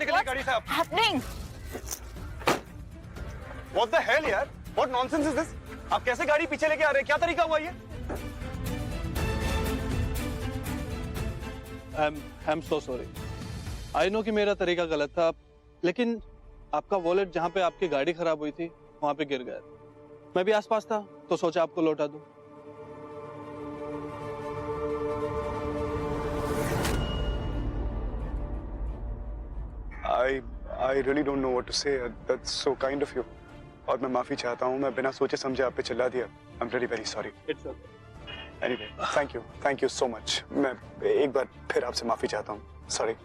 निकल गई गाड़ी से आप। Happening? What the hell यार? What nonsense is this? आप कैसे गाड़ी पीछे लेके आ रहे हैं? क्या तरीका हुआ ये? I'm so sorry. I know कि मेरा तरीका गलत था, लेकिन आपका वॉलेट जहाँ पे आपकी गाड़ी खराब हुई थी वहाँ पे गिर गया। मैं भी आसपास था तो सोचा आपको लौटा दूं। I really don't know what to say. That's so kind of you. और मैं माफी चाहता हूँ, मैं बिना सोचे समझे आप पे चिल्ला दिया। I'm really very sorry. It's okay. Anyway, thank you so much. मैं एक बार फिर आपसे माफी चाहता हूँ। Sorry.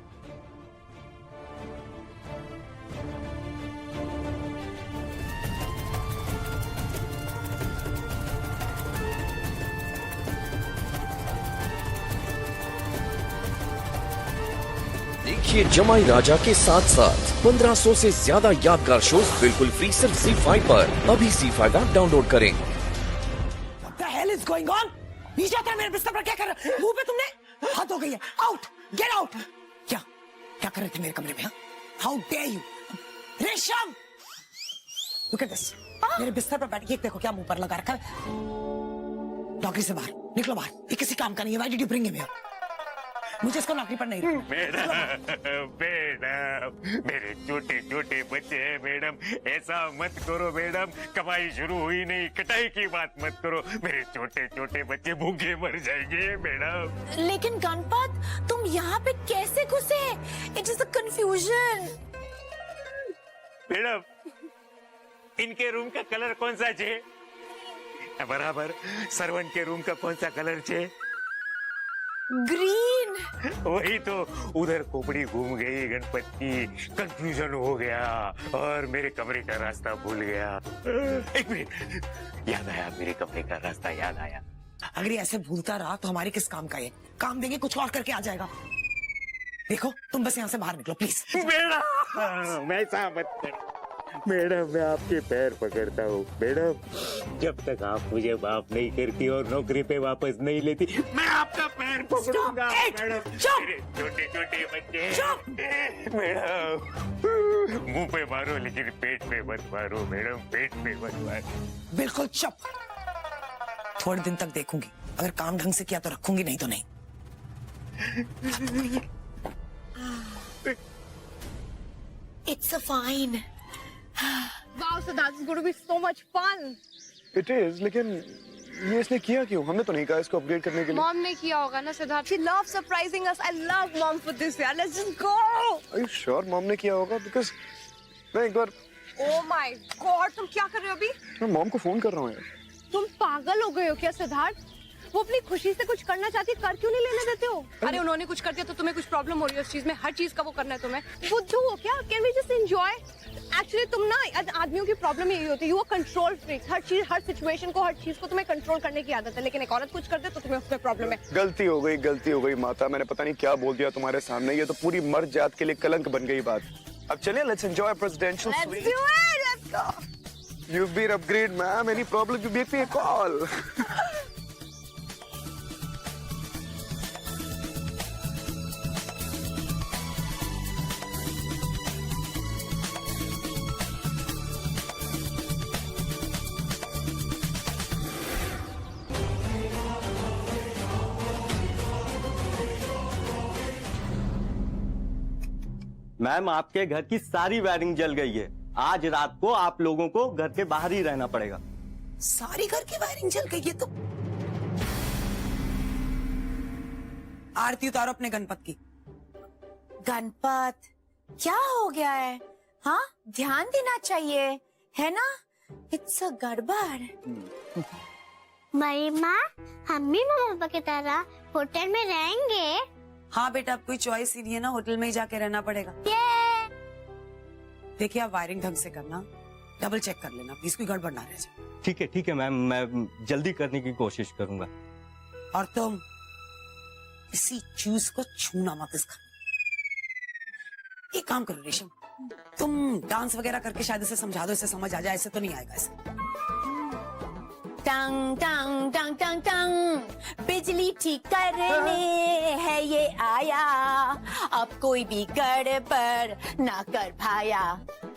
देखिए जमाई राजा के साथ साथ 1500 से ज्यादा यादगार शोज बिल्कुल फ्री सिर्फ ZEE5 पर। अभी ZEE5 ऐप डाउनलोड करें। What the hell is going on? नीचे आता है मेरे बिस्तर पर, क्या कर रहे हो? मुंह पे तुमने हद हो गई है। Out, get out. क्या क्या कर रहे थे मेरे कमरे में? हाउ डेयर यू रेशम। Look at this. मेरे बिस्तर पर बैठ के देखो क्या मुंह पर लगा रखा है। नौकरी से बाहर निकलो, बाहर। ये किसी काम का नहीं है। Why did you bring him here? मुझे इसको नौकरी पर नहीं रखना। मैडम मेरे छोटे छोटे बच्चे हैं मैडम, ऐसा मत करो मैडम। कमाई शुरू हुई नहीं, कटाई की बात मत करो। मेरे छोटे छोटे बच्चे भूखे मर जाएंगे मैडम। लेकिन गणपत, तुम यहाँ पे कैसे घुसे? It is a confusion. Madam इनके रूम का कलर कौन सा छे? बराबर सर्वेंट के रूम का कौन सा कलर छे? ग्रीन। वही तो, उधर खोपड़ी घूम गई गणपत की, कंफ्यूजन हो गया और मेरे कमरे का रास्ता भूल गया। एक मिनट, याद आया, मेरे कमरे का रास्ता याद आया। अगर ये ऐसे भूलता रहा तो हमारे किस काम का ये? काम देंगे कुछ और करके आ जाएगा। देखो तुम बस यहाँ से बाहर निकलो प्लीज। मैडम ऐसा मत करो मैडम, मैं आपके पैर पकड़ता हूँ मैडम। जब तक आप मुझे माफ नहीं करती और नौकरी पे वापस नहीं लेती, मैं आपका पैर पकड़ूंगा मैडम। मेरे छोटे छोटे बच्चे मैडम, मुंह पे मारो लेकिन पेट पे मत मारो मैडम, पेट पे मत मारो। बिल्कुल चुप। थोड़े दिन तक देखूंगी, अगर काम ढंग से किया तो रखूंगी, नहीं तो नहीं। It's a fine. Wow, so that's going to be so much fun. It is, लेकिन ये इसने किया क्यों? हमने तो नहीं कहा इसको अपग्रेड करने के लिए। Mom ने किया होगा ना Siddharth. She loves surprising us. I love mom for this यार. Let's just go. Are you sure mom ने किया होगा? Because मैं एक बार। Oh my God, तुम क्या कर रहे हो अभी? मैं मॉम को फोन कर रहा हूँ यार। तुम पागल हो गए हो क्या सिद्धार्थ? वो अपनी खुशी से कुछ करना चाहती, कर क्यों नहीं लेने देते हो? अरे उन्होंने कुछ कर दिया तो तुम्हें कुछ प्रॉब्लम हो रही है उस चीज में? हर चीज का वो करना है तुम्हें? बुद्धू हो क्या? Can we just enjoy? Actually तुम ना, आदमियों की प्रॉब्लम यही होती है, यू आर कंट्रोल फ्रीक। हर चीज, हर सिचुएशन को, हर चीज को तुम्हें कंट्रोल करने की आदत है, लेकिन एक औरत कुछ कर दे तो तुम्हें उसमें प्रॉब्लम है। गलती हो गई माता, मैंने पता नहीं क्या बोल दिया तुम्हारे सामने। ये तो पूरी मर्द जात के लिए कलंक बन गई बात। अब चलिए, let's enjoy presidential suite. Let's do it, let's go. You've been upgrade, ma'am. Any problem, you make me a call. Ma'am आपके घर की सारी वायरिंग जल गई है। आज रात को आप लोगों को घर के बाहर ही रहना पड़ेगा। सारी घर की वायरिंग जल गई है तो? आरती उतारो अपने गणपत की। गणपत, क्या हो गया है? हाँ, ध्यान देना चाहिए, है ना? इट्स अ गड़बड़। महिमा, हम भी मम्मा पापा की तरह होटल में रहेंगे। हाँ बेटा, अब कोई चॉइस ही नहीं है ना, होटल में ही जाके रहना पड़ेगा। देखिए आप वायरिंग ढंग से करना, डबल चेक कर लेना प्लीज, कोई गड़बड़ ना रह जाए। ठीक है मैम, मैं जल्दी करने की कोशिश करूंगा। और तुम इसी चीज को छूना मत इसका। एक काम करो रेशम, तुम डांस वगैरह करके शायद इसे समझा दो, इसे समझ आ जाए। ऐसे तो नहीं आएगा इसे। टंग टंग टंग टंग टंग, बिजली ठीक करने है ये आया, अब कोई भी गड़बड़ ना कर पाया।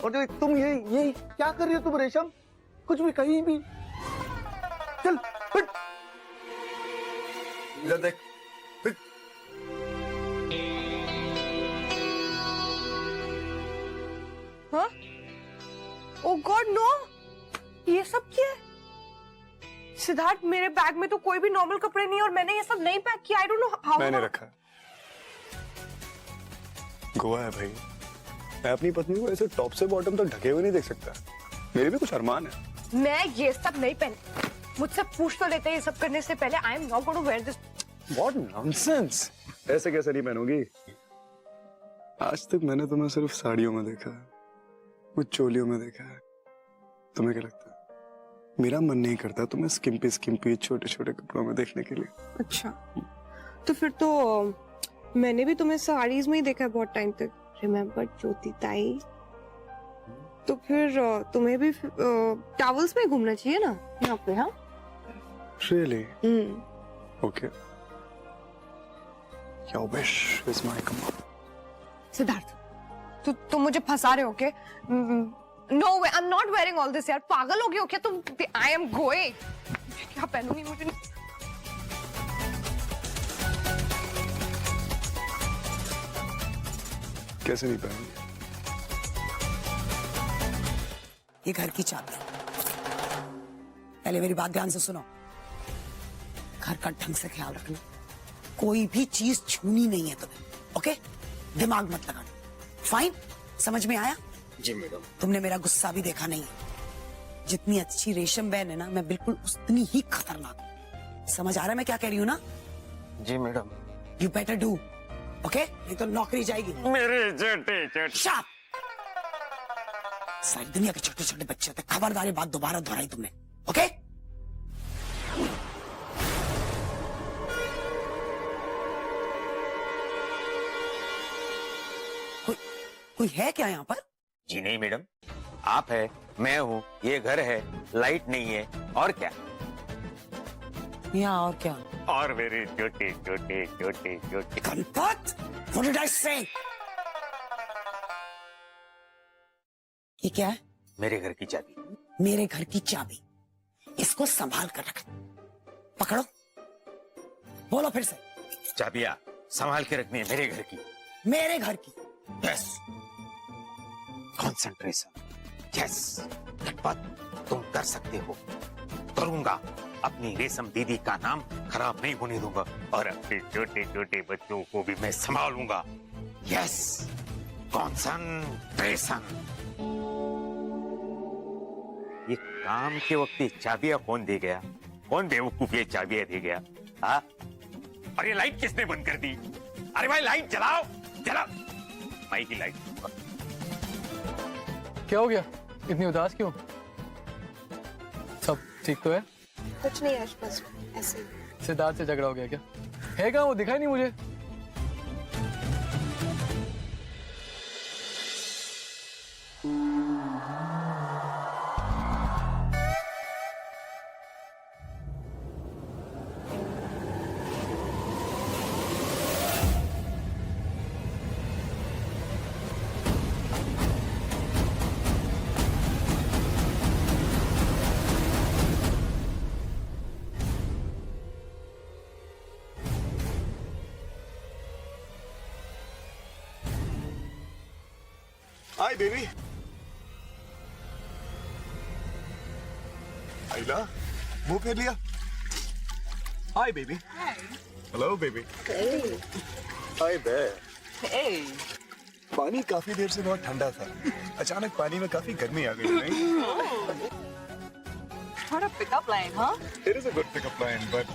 और तुम ये क्या कर रही हो तुम रेशम? कुछ भी कहीं भी। चल हट। इधर देख। हट। हाँ? ओह गॉड नो, ये सब क्या है? सिद्धार्थ, मेरे बैग में तो कोई भी नॉर्मल कपड़े नहीं है और मैंने ये सब नहीं पैक किया। I don't know how. मैंने रखा। गोवा है भाई, मैं अपनी पत्नी को ऐसे टॉप से बॉटम तक ढके हुए नहीं देख सकता। मेरे भी कुछ अरमान है। मैं ये सब नहीं पहन, मुझसे पूछ तो लेते ये सब करने से पहले। I am not going to wear this. What nonsense! ऐसे कैसे नहीं पहनूंगी? आज तक मैंने तुम्हें सिर्फ साड़ियों में देखा है, कुछ चोलियों में देखा है। तुम्हें क्या लगता है मेरा मन नहीं करता तुम्हें स्किम्पी छोटे छोटे कपड़ों में देखने के लिए? अच्छा, तो फिर तो मैंने भी तुम्हें साड़ीज में ही देखा है बहुत टाइम तक। रिमेम्बर ज्योति ताई? तो फिर तुम्हें भी टॉवल्स में घूमना चाहिए ना यहाँ पे। हाँ Really? Okay. Your wish is my command. Siddharth, तुम मुझे फंसा रहे हो क्या? No way, I am not wearing all this यार। पागल हो गए हो क्या तुम? I am going. क्या पहनूंगी मुझे? कैसे नहीं पहनूंगी? ये घर की चाबी। पहले मेरी बात ध्यान से सुनो। घर का ढंग से ख्याल रखना, कोई भी चीज छूनी नहीं है तुम्हें, ओके? दिमाग मत लगाना। फाइन, समझ में आया? जी मैडम। तुमने मेरा गुस्सा भी देखा नहीं है। जितनी अच्छी रेशम बहन है ना, मैं बिल्कुल उतनी ही खतरनाक हूं। समझ आ रहा है मैं क्या कह रही हूँ ना? जी madam. You better do, okay? नहीं तो नौकरी जाएगी। मेरे छोटे शाप! सारी दुनिया के छोटे छोटे बच्चे होते। खबरदार, ये बात दोबारा दोहराई तुमने, ओके? कोई है क्या यहाँ पर? जी नहीं मैडम, आप है, मैं हूँ, ये घर है, लाइट नहीं है, और क्या? यहाँ और क्या? और मेरे छोटे छोटे छोटे छोटे Ganpat, what did I say? ये क्या है? मेरे घर की चाबी। मेरे घर की चाबी। इसको संभाल कर रख। पकड़ो, बोलो फिर से। चाबियां संभाल के रखनी है मेरे घर की। मेरे घर की। Yes, concentration. यस, गणपत, तुम कर सकते हो। करूंगा। अपनी रेशम दीदी का नाम खराब नहीं होने दूंगा और अपने छोटे छोटे बच्चों को भी मैं संभालूंगा। Yes, concentration. ये काम के वक्त ये चाबियां कौन दे गया? कौन बेवकूफ ये चाबियां दे गया? हाँ? और ये लाइट किसने बंद कर दी? अरे भाई लाइट जलाओ, जलाओ। माई की लाइट। क्या हो गया? इतनी उदास क्यों? सब ठीक तो है? कुछ नहीं आसपास, ऐसे ही। सिद्धार्थ से झगड़ा हो गया क्या? है कहाँ वो? दिखाई नहीं मुझे। Hi, baby. आइला, मुंह फेर लिया। Hi, baby. Hi. Hello, baby. Hey. Hi there. Hey. पानी काफी देर से बहुत ठंडा था। अचानक पानी में काफी गर्मी आ गई, नहीं? What a pickup line, huh? It is a good pickup line, but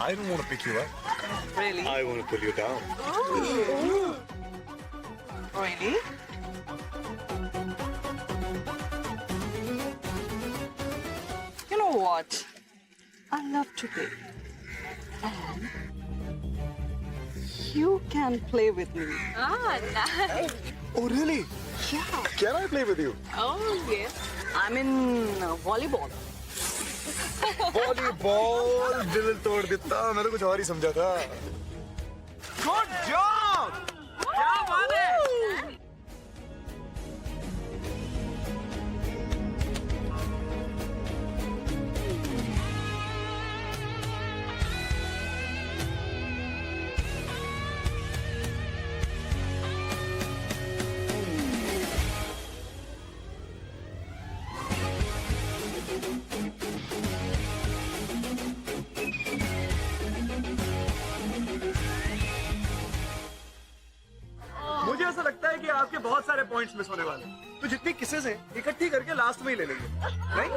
I don't want to pick you up. Really? I want to pull you down. Really? You know what? I love to play. And you can play with me. Ah, nice. Oh, really? Yeah. Can I play with you? Oh, yes. I'm in volleyball. Volleyball दिल तोड़ देता, मैंने कुछ और ही समझा था। Good job, क्या बात है। मुझे ऐसा लगता है कि आपके बहुत सारे पॉइंट्स मिस होने वाले हैं, तो जितनी किसेस हैं इकट्ठी करके लास्ट में ही ले लेंगे, नहीं?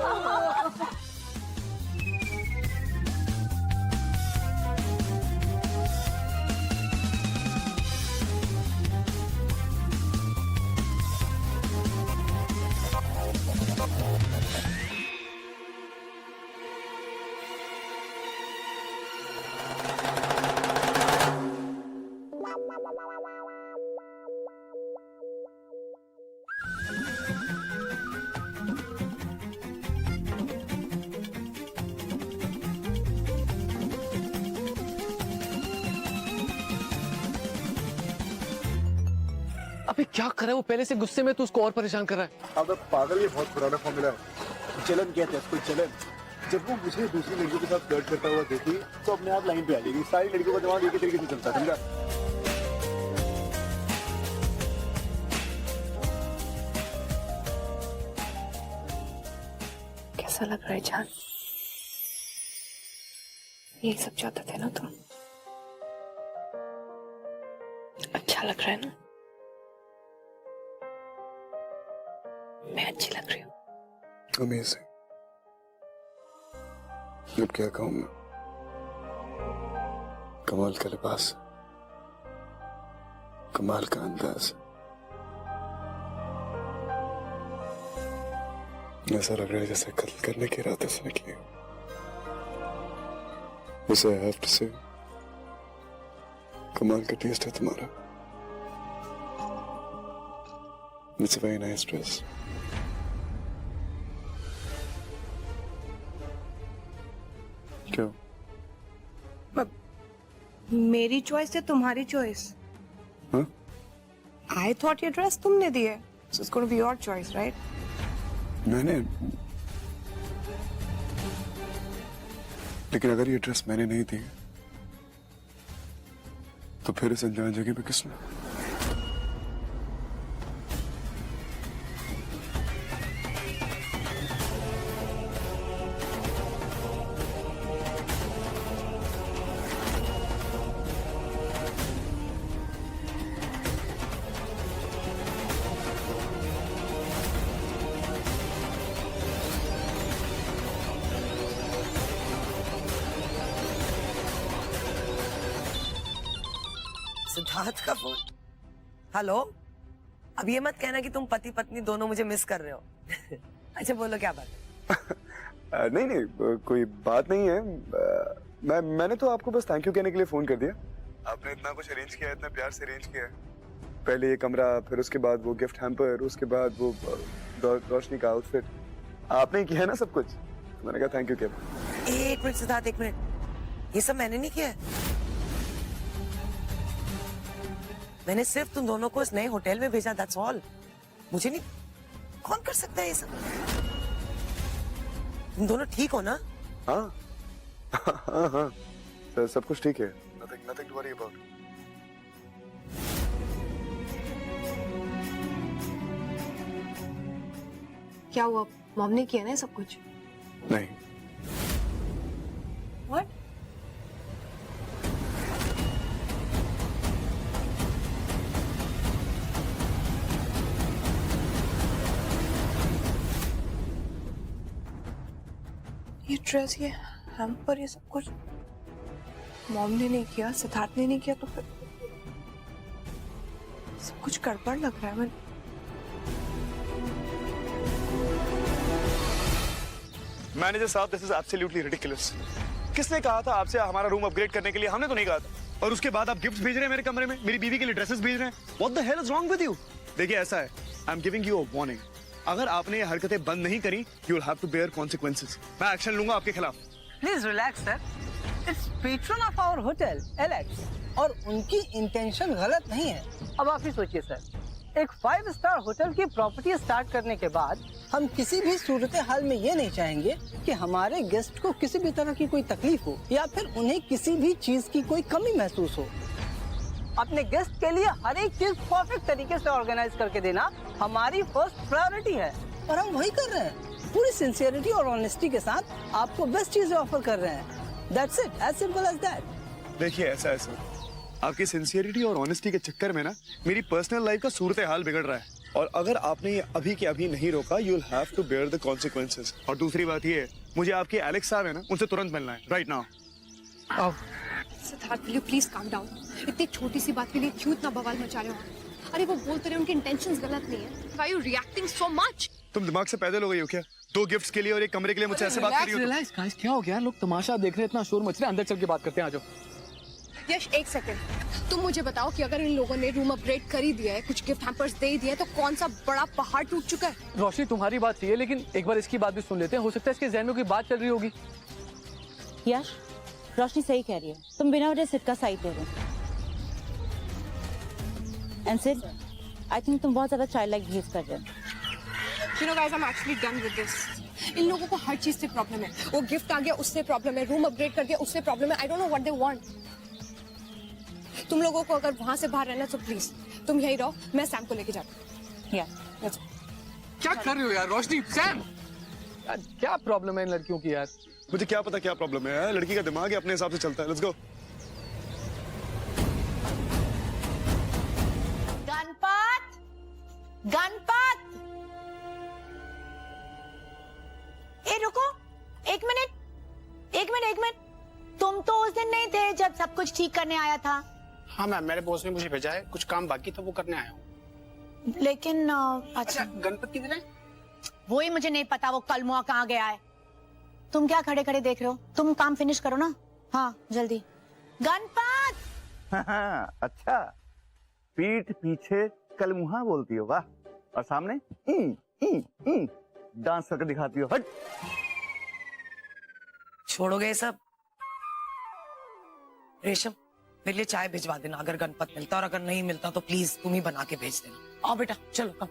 अबे क्या कर रहा है वो, पहले से गुस्से में, तू उसको और परेशान कर रहा है। अब पागल, ये बहुत पुराना फॉर्मूला है। चलन कहते हैं इसको, चलन। जब वो मुझे दूसरी लड़कियों के साथ फ्लर्ट करता हुआ देखी तो अपने आप लाइन पे आ जाएगी। सारी लड़कियों का दिमाग एक ही तरीके से चलता है, समझा? कैसा लग रहा है जान? ये सब चाहते थे ना तुम? अच्छा लग रहा है ना? मैं अच्छी लग रही हूँ? अमेजिंग। अब क्या कहूँ मैं? कमाल का लिबास, कमाल का अंदाज, ऐसा लग रहा है जैसे कत्ल करने के इरादे से निकली हो। उसे I have to say, कमाल का टेस्ट है तुम्हारा। It's a very nice dress. क्यों? मेरी चॉइस है तुम्हारी चॉइस? हाँ? I thought ये ड्रेस तुमने दी है, so it's going to be your choice, right? मैंने, लेकिन अगर ये ड्रेस मैंने नहीं दी तो फिर इस अनजान जगह पे किसने? सिद्धार्थ का फोन। हेलो, अब ये मत कहना कि तुम पति पत्नी दोनों मुझे मिस कर रहे हो। अच्छा बोलो, क्या बात है? नहीं नहीं, कोई बात नहीं है। मैंने तो आपको बस थैंक यू कहने के लिए फोन कर दिया। आपने इतना कुछ अरेंज किया, इतना प्यार से अरेंज किया। पहले ये कमरा, फिर उसके बाद वो गिफ्ट हैम्पर, उसके बाद वो रोशनी का आउटफिट, आपने किया है ना सब कुछ। मैंने कहा थैंक यू किया। एक मिनट सिद्धार्थ, एक मिनट, ये सब मैंने नहीं किया है। मैंने सिर्फ तुम दोनों को इस नए होटल में भेजा, दैट्स ऑल। मुझे नहीं, कौन कर सकता है ये सब? तुम दोनों ठीक हो ना? हाँ हाँ हाँ, सब कुछ ठीक है। nothing to worry about. क्या हुआ, मॉम ने किया ना सब कुछ? नहीं। What? ये ड्रेस, ये हैम्पर, ये सब कुछ मॉम ने नहीं किया, सिद्धार्थ ने नहीं किया, तो फिर सब कुछ गड़बड़ लग रहा है। मैनेजर साहब, दिस इज एब्सोल्युटली रिडिकुलस। किसने कहा था आपसे हमारा रूम अपग्रेड करने के लिए? हमने तो नहीं कहा था। और उसके बाद आप गिफ्ट्स भेज रहे हैं मेरे कमरे में, मेरी बीवी के लिए ड्रेसेस भेज रहे हैं। What the hell is wrong with you? देखिए ऐसा है, I am giving you a warning. अगर आपने ये हरकतें बंद नहीं करी, you will have to bear consequences. मैं एक्शन लूंगा आपके खिलाफ। Please relax sir, it's patron of our hotel Alex, और उनकी इंटेंशन गलत नहीं है। अब आप ही सोचिए सर, एक 5 स्टार होटल की प्रॉपर्टी स्टार्ट करने के बाद हम किसी भी सूरत हाल में ये नहीं चाहेंगे कि हमारे गेस्ट को किसी भी तरह की कोई तकलीफ हो या फिर उन्हें किसी भी चीज की कोई कमी महसूस हो। अपने गेस्ट के लिए हर एक चीज परफेक्ट तरीके से ऑर्गेनाइज करके देना हमारी फर्स्ट प्रायोरिटी है, और हम वही कर रहे हैं। पूरी सिंसियरिटी और ऑनेस्टी के साथ आपको बेस्ट चीजें ऑफर कर रहे हैं। That's it, as simple as that. देखिए ऐसा है सर, आपकी सिंसियरिटी और ऑनेस्टी के चक्कर में ना मेरी पर्सनल लाइफ का सूरत हाल बिगड़ रहा है, और अगर आपने ये अभी के अभी नहीं रोका, you will have to bear the consequences. और दूसरी बात ये है, मुझे आपके एलेक्स साहब है ना, उनसे तुरंत मिलना है right now. Siddharth, will you please calm down? इतनी छोटी सी बात के लिए क्यों इतना बवाल मचा रहे हो? अरे वो बोलते रहे उनकी इंटेंशंस गलत नहीं है। Why are you reacting so much? तुम दिमाग से पैदल हो गई हो क्या? 2 गिफ्ट्स के लिए और एक कमरे के लिए मुझसे ऐसे बात कर रही हो? रिलैक्स गाइस, क्या हो गया? लोग तमाशा देख रहे हैं, इतना शोर मच रहा है, अंदर चल के बात करते हैं, आ जाओ। यश, एक सेकंड, तुम मुझे बताओ कि अगर इन लोगों ने रूम अपग्रेड कर ही दिया है, कुछ गिफ्ट हैम्पर्स दे ही दिए, तो कौन सा बड़ा पहाड़ टूट चुका है? रोशनी, तुम्हारी बात सही है, लेकिन एक बार इसकी बात भी सुन लेते हैं। हो सकता है इसके जहन में कोई बात चल रही होगी। यश, रोशनी सही कह रही है, तुम बिना वजह सिड का साइड ले रहे हो। एंड सिड, आई थिंक तुम बहुत ज्यादा चाइल्ड लाइक बिहेव कर रहे हो। You know guys, I'm actually done with this. इन लोगों को हर चीज से प्रॉब्लम है। वो गिफ्ट आ गया उससे प्रॉब्लम है, रूम अपग्रेड कर दिया उससे प्रॉब्लम है। I don't know what they want. तुम लोगों को अगर वहां से बाहर रहना तो प्लीज तुम यही रहो, मैं सैम को लेके जाती हूँ। Yeah. क्या कर रहे हो यार रोशनी? सैम, यार क्या प्रॉब्लम है इन लड़कियों की यार? मुझे क्या पता क्या प्रॉब्लम है यार, लड़की का दिमाग है, अपने हिसाब से चलता है। Let's go. गणपत, गणपत, ए रुको, एक मिनट, एक मिनट, एक मिनट। तुम तो उस दिन नहीं थे जब सब कुछ ठीक करने आया था। हाँ मैम, मेरे बॉस ने मुझे भेजा है, कुछ काम बाकी था वो करने आया हूँ। लेकिन अच्छा, गणपत किधर है? वो ही मुझे नहीं पता, वो कल मुआ कहाँ गया है। तुम क्या खड़े खड़े देख रहे हो? तुम काम फिनिश करो ना। हाँ जल्दी। गणपत, अच्छा, पीठ पीछे कलमुहा बोलती हो, वाह, और सामने डांस करके दिखाती हो। हट, छोड़ोगे सब? रेशम, मेरे लिए चाय भिजवा देना अगर गणपत मिलता, और अगर नहीं मिलता तो प्लीज तुम ही बना के भेज देना। आओ बेटा, चलो कम।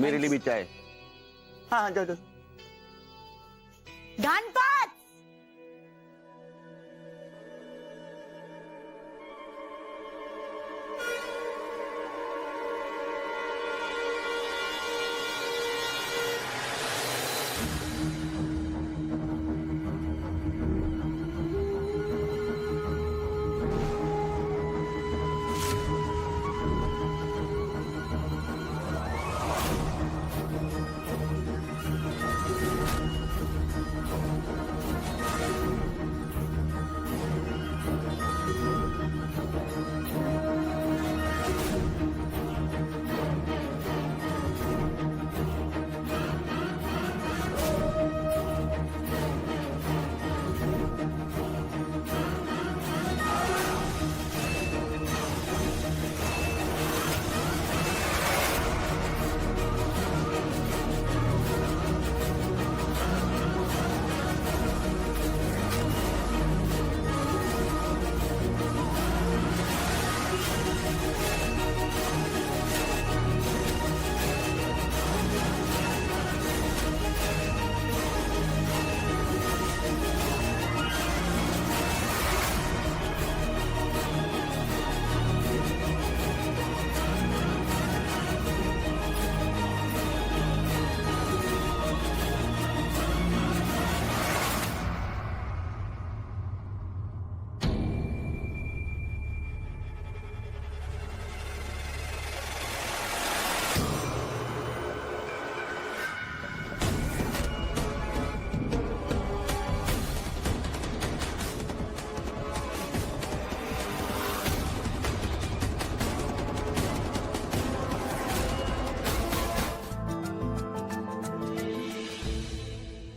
मेरे लिए भी चाय। हाँ जाओ जाओ। गणपत,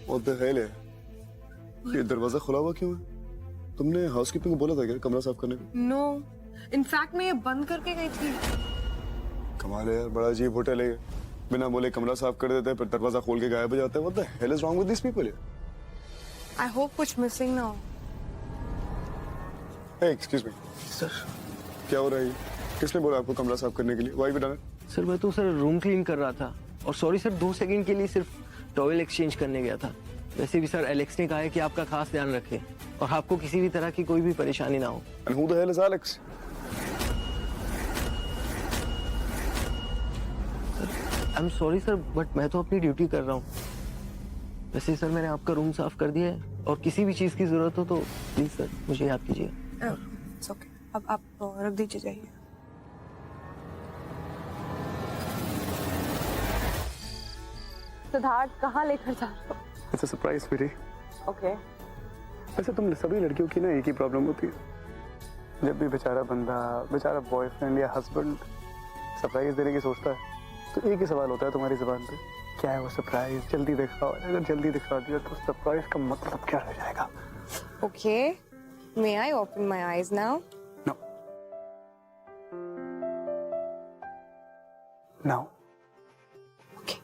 What the hell है? ये दरवाजा खुला हुआ क्यों है? तुमने हाउसकीपिंग को बोला था क्या कमरा साफ करने को? नो, इनफैक्ट मैं ये बंद करके गई थी। कमाल है यार, बड़ा अजीब होटल है ये। बिना बोले कमरा साफ कर देते हैं, फिर दरवाजा खोल के गायब हो जाते हैं। What the hell is wrong with these people? I hope कुछ मिसिंग ना हो। Hey, excuse me. सर क्या हो रहा है ये? किसने बोला आपको कमरा साफ करने के लिए? Why you done it? Sir मैं तो सर रूम क्लीन कर रहा था और सॉरी सर 2 सेकंड के लिए सिर्फ टॉवेल एक्सचेंज करने गया था। वैसे भी सर एलेक्स ने कहा है कि आपका खास ध्यान रखें और आपको किसी भी तरह की कोई भी परेशानी ना हो। And who the hell is Alex? I am sorry sir but मैं तो अपनी ड्यूटी कर रहा हूँ। वैसे सर मैंने आपका रूम साफ कर दिया है और किसी भी चीज की जरूरत हो तो प्लीज सर मुझे याद कीजिए। It's okay. अब आप रख दीजिए जाइए। सिद्धार्थ कहाँ लेकर जा रहे हो? It's a surprise, sweetie. Okay. वैसे तुम सभी लड़कियों की ना एक ही प्रॉब्लम होती है। जब भी बेचारा बंदा, बेचारा बॉयफ्रेंड या हस्बैंड सरप्राइज देने की सोचता है तो एक ही सवाल होता है तुम्हारी जुबान पे, क्या है वो सरप्राइज? जल्दी दिखाओ। अगर जल्दी दिखा दिया तो सरप्राइज का मतलब क्या रह जाएगा? Okay. May I open my eyes now? No. No. Okay.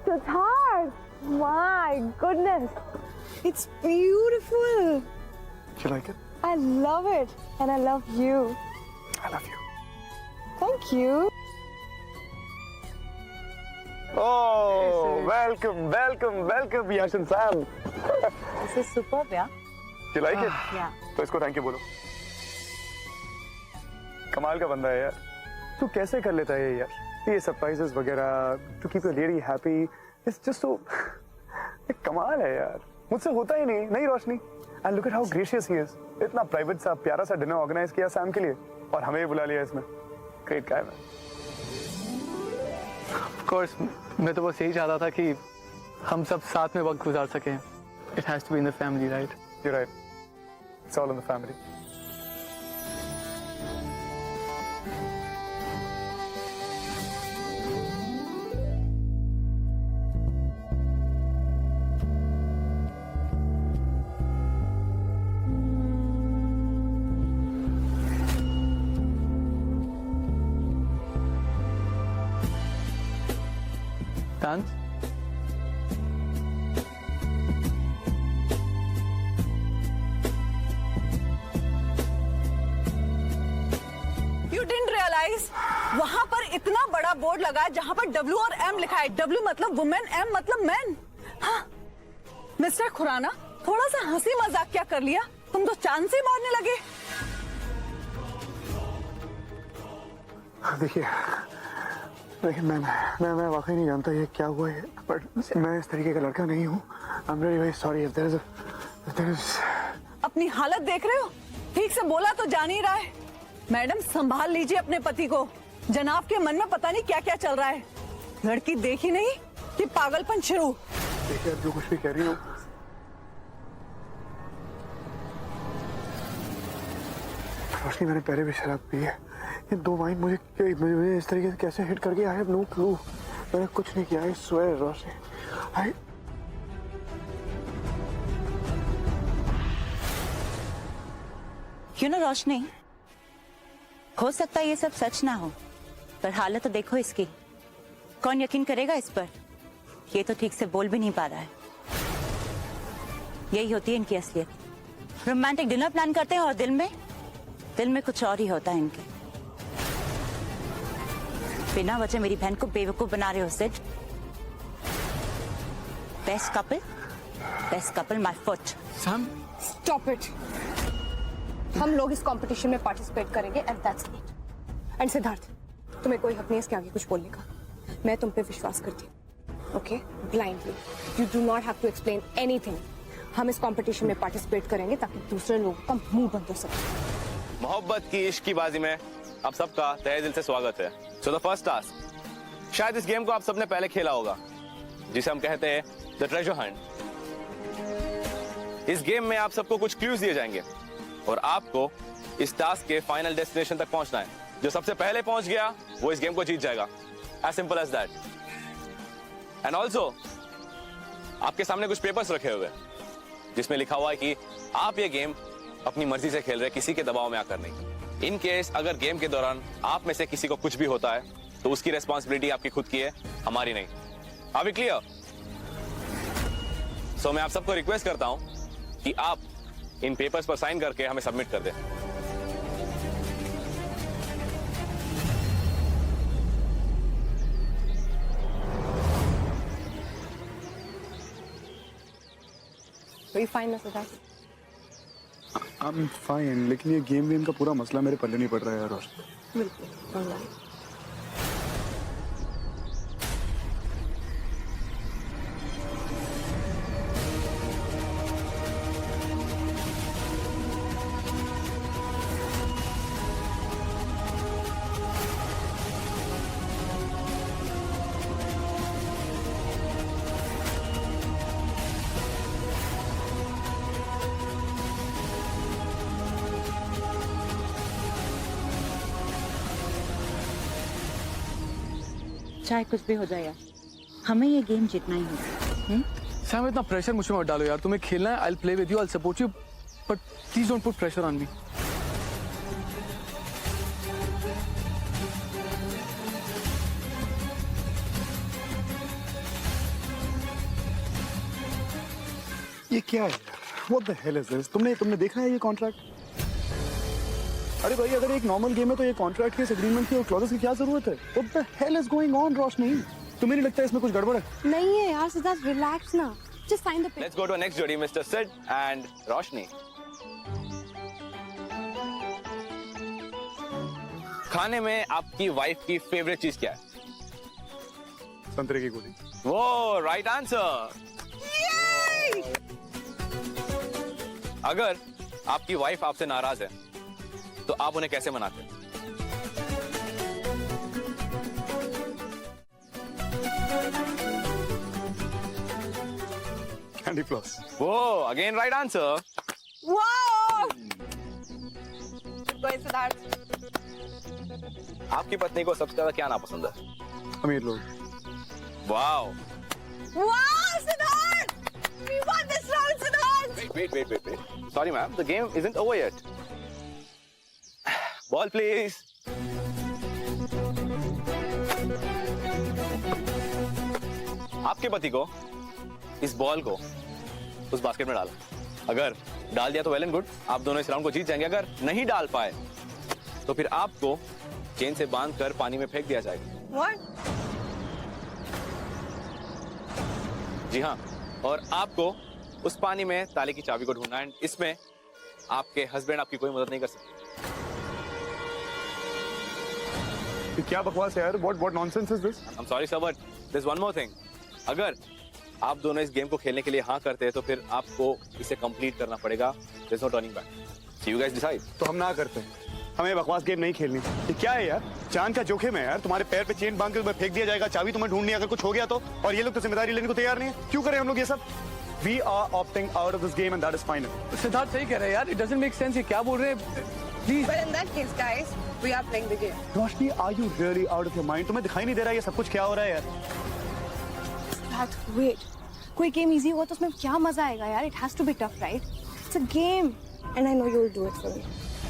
Siddharth! My goodness! It's beautiful! You like it? I love it! And I love you. I love you. Thank you! Oh, welcome, welcome, welcome, Yash and Sam. This is superb, yeah? You like it? Yeah. तो इसको thank you बोलो। कमाल का बंदा है यार। तू कैसे कर लेता है ये यार? ये सरप्राइजेस वगैरह, to keep your lady happy, it's just so कमाल है यार। मुझसे होता ही नहीं Roshni. And look at how gracious he is. इतना प्राइवेट सा प्यारा सा डिनर ऑर्गेनाइज किया सैम के लिए और हमें भी बुला लिया इसमें। Great guy man. Of course, मैं तो बस यही चाहता था कि हम सब साथ में वक्त गुजार सकें। It has to be in the family, right? You're right. It's all in the family. Dance? You didn't realize वहाँ पर इतना बड़ा बोर्ड लगा है जहाँ पर W और M लिखा है। W मतलब वुमेन, M मतलब मैन। हाँ, मिस्टर खुराना, थोड़ा सा हंसी मजाक क्या कर लिया? तुम तो चांद से मारने लगे। देखिए मैं वाकई नहीं जानता ये क्या हुआ है, बट मैं इस तरीके का लड़का नहीं हूँ। I'm very very sorry if there is अपनी हालत देख रहे हो? ठीक से बोला तो जान ही रहा है। मैडम संभाल लीजिए अपने पति को। जनाब के मन में पता नहीं क्या क्या चल रहा है। लड़की देखी नहीं कि पागलपन शुरू। देखिए जो कुछ भी कह रही हूँ, रोशनी मैंने पहले भी शराब पी है। ये 2 वाइन मुझे इस तरीके से कैसे हिट करके, आई हैव नो क्लू। मैंने कुछ नहीं किया। आई स्वेयर रोशनी, आई क्यों ना रोशनी, हो सकता है ये सब सच ना हो, पर हालत तो देखो इसकी। कौन यकीन करेगा इस पर? ये तो ठीक से बोल भी नहीं पा रहा है। यही होती है इनकी असलियत। रोमांटिक डिनर प्लान करते हैं और दिल में कुछ और ही होता है इनके। बिना वजह मेरी बहन को बेवकूफ बना रहे हो Sid. Best couple my foot. Sam? Stop it. हम लोग इस कंपटीशन में पार्टिसिपेट करेंगे and that's it. And Siddharth, तुम्हें कोई हक नहीं है इसके आगे कुछ बोलने का। मैं तुम पे विश्वास करती हूँ, okay? Blindly. You do not have to explain anything. हम इस कंपटीशन में पार्टिसिपेट करेंगे ताकि दूसरे लोगों का मुंह बंद हो सके। मोहब्बत की इश्क की बाजी में आप सबका तहे दिल से स्वागत है। सो द फर्स्ट टास्क, शायद इस गेम को आप सबने पहले खेला होगा, जिसे हम कहते हैं द ट्रेजर हंट। इस गेम में आप सबको कुछ क्लूज दिए जाएंगे और आपको इस टास्क के फाइनल डेस्टिनेशन तक पहुंचना है। जो सबसे पहले पहुंच गया वो इस गेम को जीत जाएगा। As simple as that. And also आपके सामने कुछ पेपर्स रखे हुए हैं जिसमें लिखा हुआ है कि आप ये गेम अपनी मर्जी से खेल रहे, किसी के दबाव में आकर नहीं। इन केस अगर गेम के दौरान आप में से किसी को कुछ भी होता है तो उसकी रेस्पॉन्सिबिलिटी आपकी खुद की है, हमारी नहीं। Are we clear? सो मैं आप सबको रिक्वेस्ट करता हूं कि आप इन पेपर्स पर साइन करके हमें सबमिट कर दें। Are you fine, Siddharth? I am fine, लेकिन ये गेम का पूरा मसला मेरे पल्ले नहीं पड़ रहा है यार। बिल्कुल, don't worry. चाहे कुछ भी हो जाए यार, हमें ये गेम जीतना ही है। सैम, इतना प्रेशर मुझ पे मत डालो यार। तुम्हें खेलना है, I'll play with you, I'll support you, but please don't put pressure on me. ये क्या है? What the hell is this? तुमने देखा है ये कॉन्ट्रैक्ट? अरे भाई, अगर एक नॉर्मल गेम है तो ये कॉन्ट्रैक्ट के एग्रीमेंट की और क्लॉजेस की क्या जरूरत है? What the hell is going on, रोशनी? तुम्हें नहीं लगता इसमें कुछ गड़बड़ है? नहीं है यार सिद्धार्थ, रिलैक्स ना, just sign the paper. Let's go to our next जोड़ी, Mr. Sid and रोशनी। खाने में आपकी वाइफ की फेवरेट चीज क्या है? संतरे की गोली। वो राइट आंसर। अगर आपकी वाइफ आपसे नाराज है तो आप उन्हें कैसे मनाते हैं? Candy floss. वो again right answer. Wow! Go Siddharth. आपकी पत्नी को सबसे ज्यादा क्या नापसंद है? अमीर लोग। Wow. Wow, Siddharth! We won this round, Siddharth! Wait. Sorry, ma'am. The game isn't over yet. Ball, please. आपके पति को इस बॉल को उस बास्केट में डाला। अगर डाल दिया तो वेल एंड गुड, आप दोनों इस राउंड को जीत जाएंगे। अगर नहीं डाल पाए तो फिर आपको चेन से बांधकर पानी में फेंक दिया जाएगा। What? जी हाँ, और आपको उस पानी में ताले की चाबी को ढूंढना है। इसमें आपके हस्बैंड आपकी कोई मदद नहीं कर सकते। क्या बकवास है यार? What nonsense is this? I'm sorry sir, but there's one more thing. अगर आप दोनों इस गेम को खेलने के लिए हाँ करते हैं तो फिर आपको इसे कंप्लीट करना पड़ेगा। There's no turning back. So you guys decide. तो हम ना करते हैं। हमें बकवास गेम नहीं खेलनी। ये क्या है यार? जान का जोखिम है यार। तुम्हारे पैर पे चेन बांध के तुम्हें फेंक दिया जाएगा, चाबी तुम्हें ढूंढनी है अगर कुछ हो गया तो, और ये लोग तो जिम्मेदारी लेने को तैयार नहीं है। क्यों करें हम लोग ये सब? We are opting out of this game and that is final. Siddharth सही कह रहे हैं यार, it doesn't make sense। ये क्या बोल रहे हैं? Please. But in that case, guys, we are playing the game. Roshni, are you really out of your mind? तुम्हें दिखाई नहीं दे रहा है ये सब कुछ क्या हो रहा है यार? Siddharth, wait. कोई गेम इजी हुआ तो उसमें क्या मजा आएगा यार? It has to be tough, right? It's a game, and I know you'll do it for me.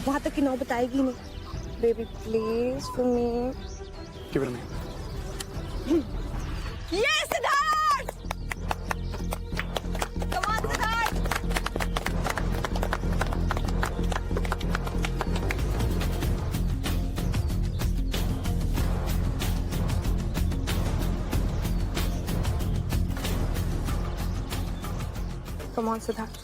वहाँ तक की नौबत आएगी नहीं. Baby, please for me. Give it to me. Yes, Siddharth! Come on, Siddharth! Come on, Siddharth.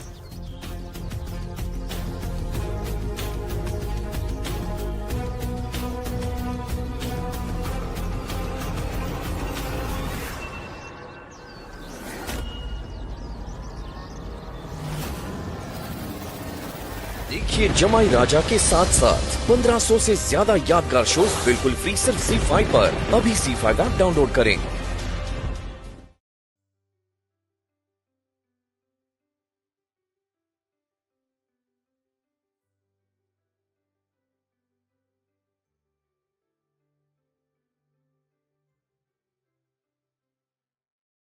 देखिए जमाई राजा के साथ साथ 1500 से ज्यादा यादगार शोज बिल्कुल फ्री सिर्फ ZEE5 पर। अभी ZEE5 ऐप डाउनलोड करें।